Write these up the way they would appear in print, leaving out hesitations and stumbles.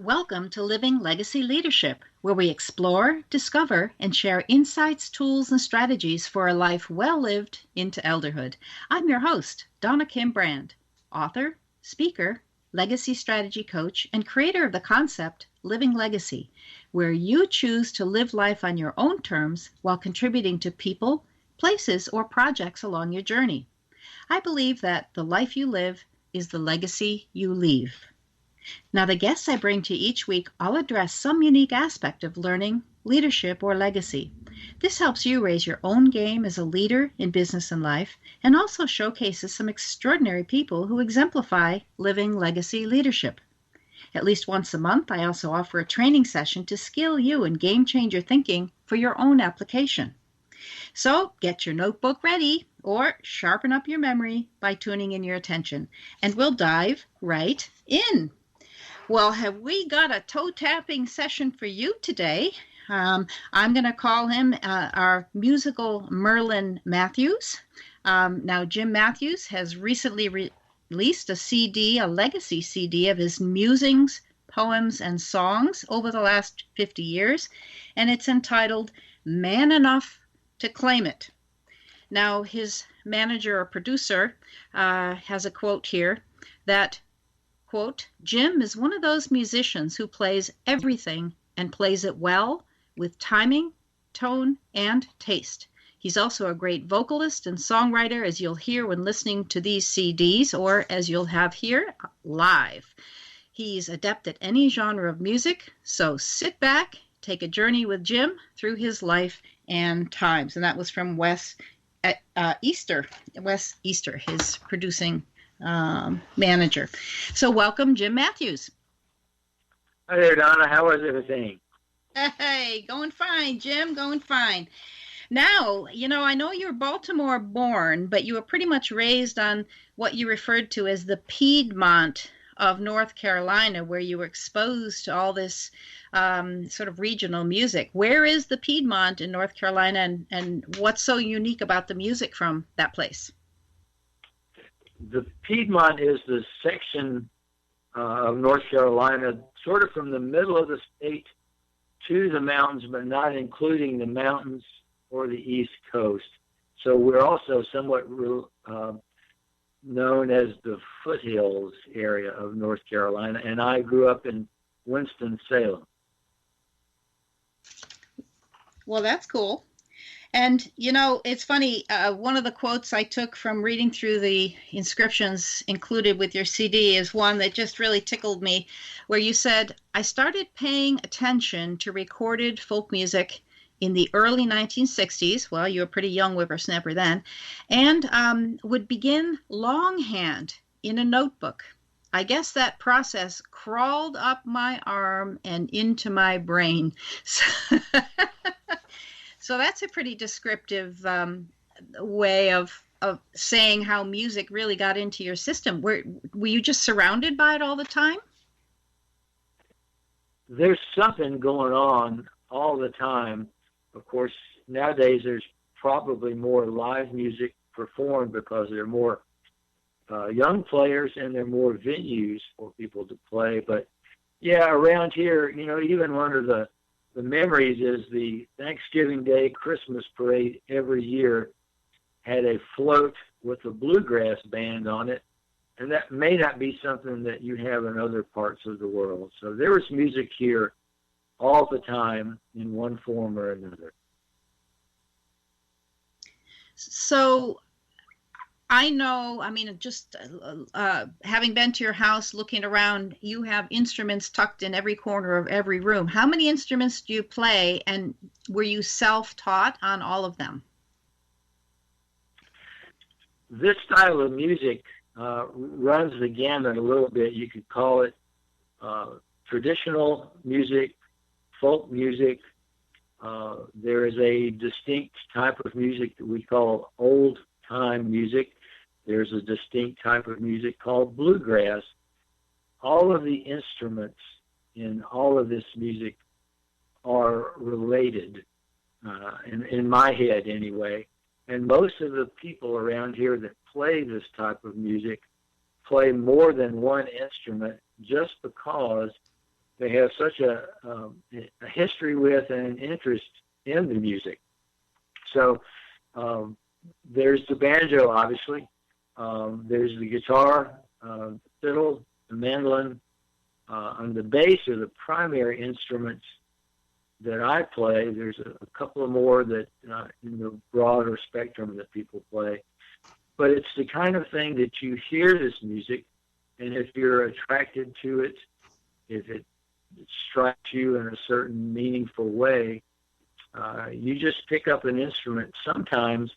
Welcome to Living Legacy Leadership, where we explore, discover, and share insights, tools, and strategies for a life well lived into elderhood. I'm your host, Donna Kim Brand, author, speaker, legacy strategy coach, and creator of the concept Living Legacy, where you choose to live life on your own terms while contributing to people, places, or projects along your journey. I believe that the life you live is the legacy you leave. Now, the guests I bring to you each week all address some unique aspect of learning, leadership, or legacy. This helps you raise your own game as a leader in business and life, and also showcases some extraordinary people who exemplify living legacy leadership. At least once a month, I also offer a training session to skill you in game changer thinking for your own application. So get your notebook ready or sharpen up your memory by tuning in your attention, and we'll dive right in. Well, have we got a toe-tapping session for you today? I'm going to call him our musical Merlin Matthews. Now, Jim Matthews has recently released a CD, a legacy CD of his musings, poems, and songs over the last 50 years, and it's entitled Man Enough to Claim It. Now, his manager or producer has a quote here that, quote, Jim is one of those musicians who plays everything and plays it well with timing, tone, and taste. He's also a great vocalist and songwriter, as you'll hear when listening to these CDs, or as you'll have here live. He's adept at any genre of music, so sit back, take a journey with Jim through his life and times. And that was from Wes Easter, his producing manager. So welcome, Jim Matthews. Hi there, Donna. How is everything? Hey, going fine, Jim, going fine. Now, I know you're Baltimore born, but you were pretty much raised on what you referred to as the Piedmont of North Carolina, where you were exposed to all this sort of regional music. Where is the Piedmont in North Carolina, and what's so unique about the music from that place? The Piedmont is the section of North Carolina, sort of from the middle of the state to the mountains, but not including the mountains or the East Coast. So we're also somewhat known as the foothills area of North Carolina, and I grew up in Winston-Salem. Well, that's cool. And, it's funny, one of the quotes I took from reading through the inscriptions included with your CD is one that just really tickled me, where you said, I started paying attention to recorded folk music in the early 1960s. Well, you were a pretty young whippersnapper then, and would begin longhand in a notebook. I guess that process crawled up my arm and into my brain. So that's a pretty descriptive way of saying how music really got into your system. Were you just surrounded by it all the time? There's something going on all the time. Of course, nowadays there's probably more live music performed because there are more young players and there are more venues for people to play. But yeah, around here, even one of the memories is the Thanksgiving Day Christmas parade every year had a float with a bluegrass band on it, and that may not be something that you have in other parts of the world. So there was music here all the time in one form or another. So I know, just having been to your house, looking around, you have instruments tucked in every corner of every room. How many instruments do you play, and were you self-taught on all of them? This style of music runs the gamut a little bit. You could call it traditional music, folk music. There is a distinct type of music that we call old-time music. There's a distinct type of music called bluegrass. All of the instruments in all of this music are related, in my head anyway. And most of the people around here that play this type of music play more than one instrument just because they have such a history with and an interest in the music. So there's the banjo, obviously. There's the guitar, fiddle, the mandolin, and the bass are the primary instruments that I play. There's a couple of more that in the broader spectrum that people play. But it's the kind of thing that you hear this music, and if you're attracted to it, if it strikes you in a certain meaningful way, you just pick up an instrument. Sometimes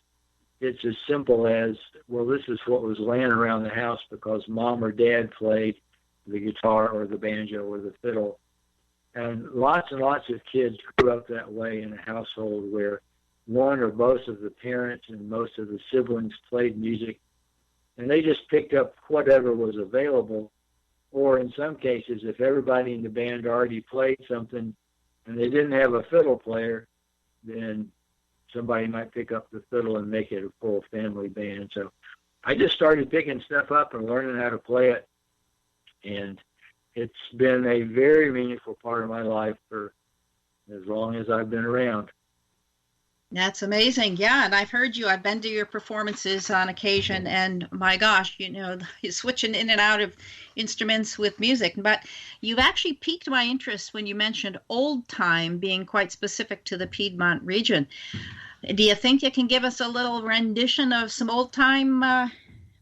it's as simple as, well, this is what was laying around the house because mom or dad played the guitar or the banjo or the fiddle. And lots of kids grew up that way in a household where one or both of the parents and most of the siblings played music, and they just picked up whatever was available. Or in some cases, if everybody in the band already played something and they didn't have a fiddle player, then somebody might pick up the fiddle and make it a full family band. So I just started picking stuff up and learning how to play it. And it's been a very meaningful part of my life for as long as I've been around. That's amazing. Yeah, and I've heard you. I've been to your performances on occasion, and my gosh, you're switching in and out of instruments with music. But you've actually piqued my interest when you mentioned old time being quite specific to the Piedmont region. Do you think you can give us a little rendition of some old time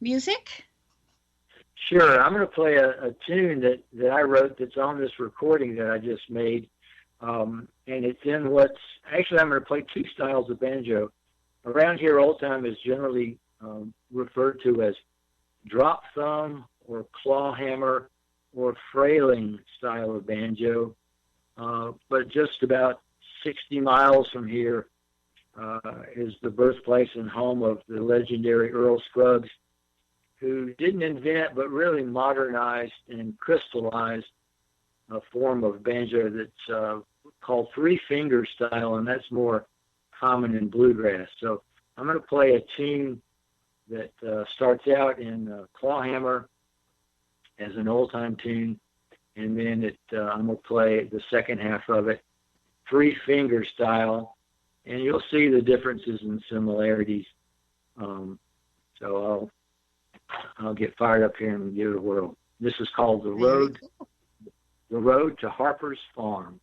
music? Sure. I'm going to play a tune that I wrote that's on this recording that I just made. And it's in actually I'm going to play two styles of banjo. Around here, old time is generally referred to as drop thumb or claw hammer or frailing style of banjo. But just about 60 miles from here is the birthplace and home of the legendary Earl Scruggs, who didn't invent but really modernized and crystallized a form of banjo that's called three-finger style, and that's more common in bluegrass. So I'm going to play a tune that starts out in clawhammer as an old-time tune, and then I'm going to play the second half of it three-finger style, and you'll see the differences and similarities. So I'll get fired up here and give it a whirl. This is called The Road to Harper's Farm.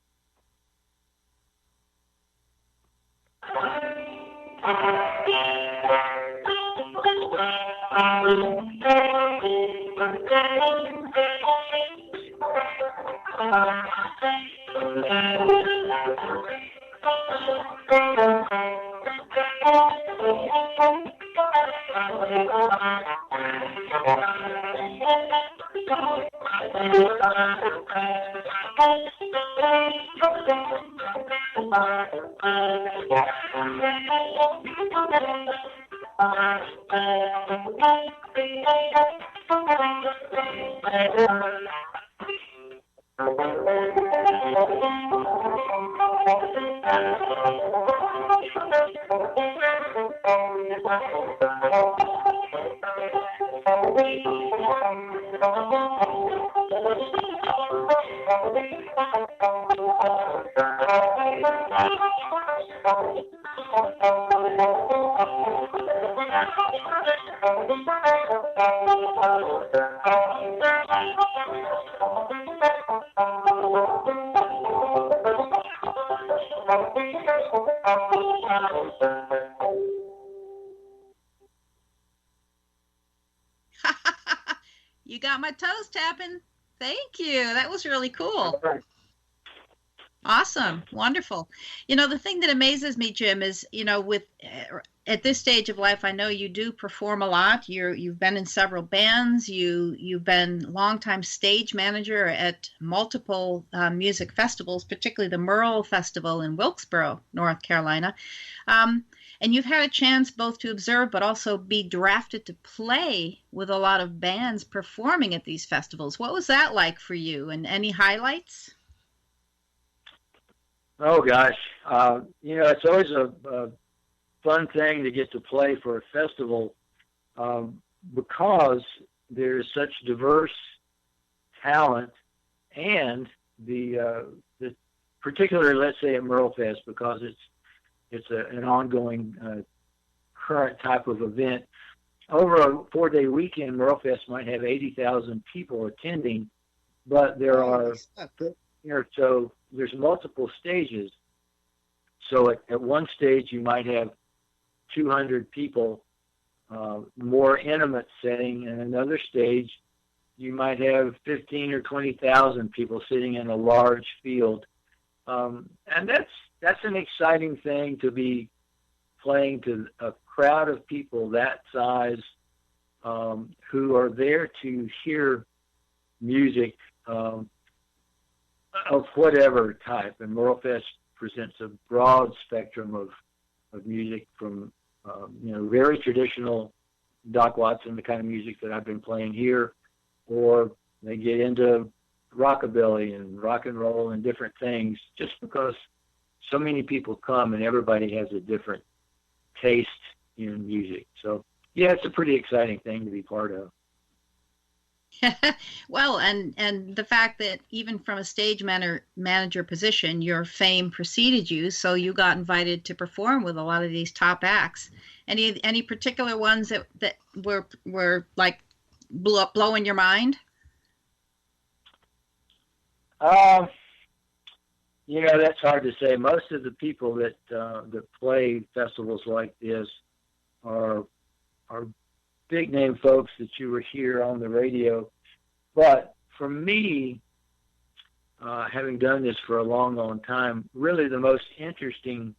You got my toes tapping. Thank you. That was really cool. Awesome. Wonderful. The thing that amazes me, Jim, is, at this stage of life, I know you do perform a lot. You've been in several bands. You've been longtime stage manager at multiple music festivals, particularly the Merle Festival in Wilkesboro, North Carolina. And you've had a chance both to observe but also be drafted to play with a lot of bands performing at these festivals. What was that like for you, and any highlights? Oh, gosh. It's always a fun thing to get to play for a festival because there's such diverse talent and the particularly, let's say, at Merlefest, because it's an ongoing current type of event. Over a 4-day weekend, Merlefest might have 80,000 people attending, but there are, so there's multiple stages. So at one stage, you might have 200 people, more intimate setting, and another stage, you might have 15 or 20,000 people sitting in a large field. And that's an exciting thing, to be playing to a crowd of people that size, who are there to hear music of whatever type. And Merlefest presents a broad spectrum of music, from very traditional Doc Watson, the kind of music that I've been playing here, or they get into rockabilly and rock and roll and different things, just because so many people come and everybody has a different taste in music. So yeah, it's a pretty exciting thing to be part of. Well, and the fact that even from a stage manager position, your fame preceded you, so you got invited to perform with a lot of these top acts. Any particular ones that were like blowing your mind? That's hard to say. Most of the people that play festivals like this are big name folks that you were here on the radio. But for me, having done this for a long, long time, really the most interesting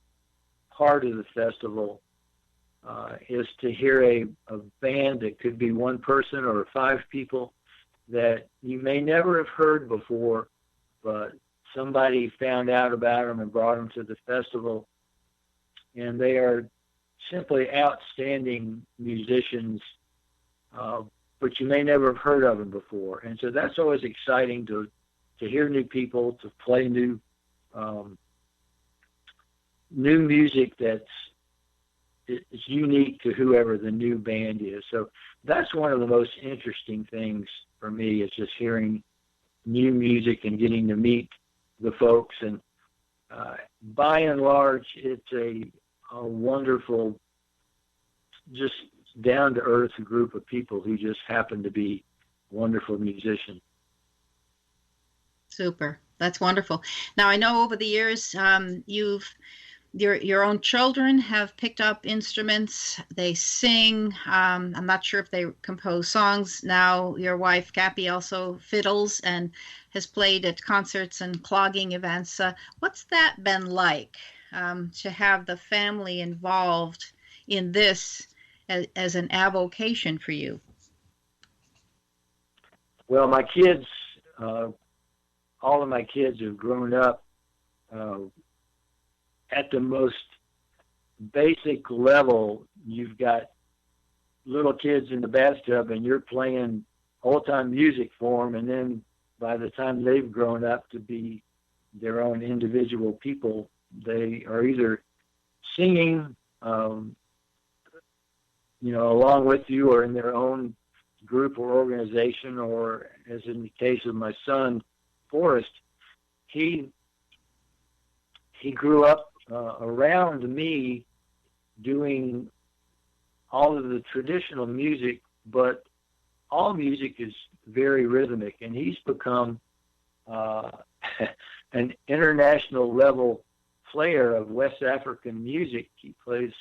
part of the festival is to hear a band that could be one person or 5 people that you may never have heard before, but somebody found out about them and brought them to the festival. And they are simply outstanding musicians, but you may never have heard of them before. And so that's always exciting, to hear new people, to play new music that's unique to whoever the new band is. So that's one of the most interesting things for me, is just hearing new music and getting to meet the folks. And by and large, it's a wonderful, just down-to-earth group of people who just happen to be wonderful musicians. Super. That's wonderful. Now, I know over the years, your own children have picked up instruments. They sing. I'm not sure if they compose songs. Now, your wife, Cappy, also fiddles and has played at concerts and clogging events. What's that been like, to have the family involved in this as an avocation for you? Well, my kids, all of my kids have grown up at the most basic level. You've got little kids in the bathtub and you're playing old-time music for them, and then by the time they've grown up to be their own individual people, they are either singing along with you, or in their own group or organization, or as in the case of my son, Forrest, he grew up around me doing all of the traditional music, but all music is very rhythmic, and he's become an international level player of West African music. He plays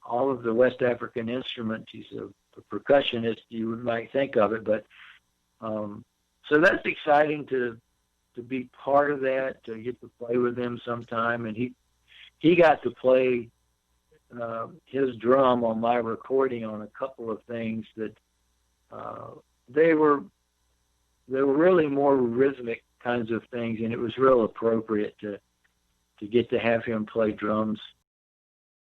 all of the West African instruments. He's a percussionist, you might think of it, but so that's exciting to be part of that, to get to play with him sometime. And he got to play his drum on my recording on a couple of things that they were really more rhythmic kinds of things, and it was real appropriate to get to have him play drums